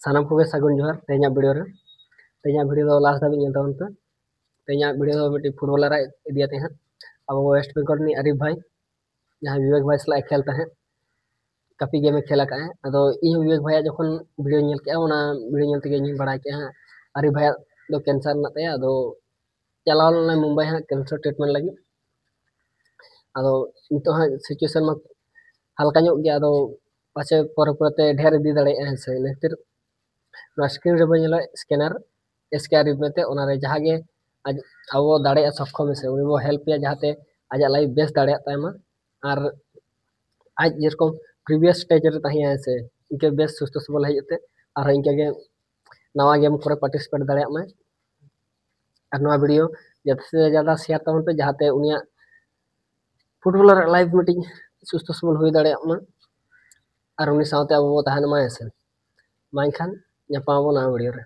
सानाम को सागुन जोहार तेना वीडियो दो लास्ट धाबी नेल ताबन पे तेना वीडियो दो मिट्टी फुटबॉलर इदिया ते हैं अब वेस्ट बेंगल नि आरिफ भाई जहां विवेक भाई सला खेलता है काफी गेम खेला का है अदो इन विवेक भाई जखन वीडियो नेल के ओना वीडियो नेल ते बड़ा के हैं आरिफ भाई दो कैंसर ना ते अदो चलाव ना मुंबई है कैंसर ट्रीटमेंट लगी अदो नितो हां सिचुएशन में हल्का ᱧᱚᱜ गया अदो पाचे पर परते ढेर इदी दाड़े है से लेतिर स्क्रीन रे बनेला स्कैनर स्कैनर मेते ओना रे जहां गे अब दाड़े सक्षम से उनी वो हेल्प या जहाते आज लाइफ बेस दाड़े तायमा और आज जेरकम प्रीवियस स्टेज रे ताहिया से इनके बेस सुस्त सबल हेजते और इनके गे नवा गेम करे पार्टिसिपेट दाड़े मा और नवा वीडियो ज्यादा से ज्यादा शेयर तमन पे जहाते उनिया फुटबॉलर लाइफ मीटिंग सुस्त सबल हुई दाड़े मा और उनी साथे अब ताहन मा से माइखान ᱧᱟᱯᱟᱢ ᱟᱵᱚᱱ ᱱᱟᱣᱟ ᱵᱷᱤᱰᱤᱭᱳ ᱨᱮ।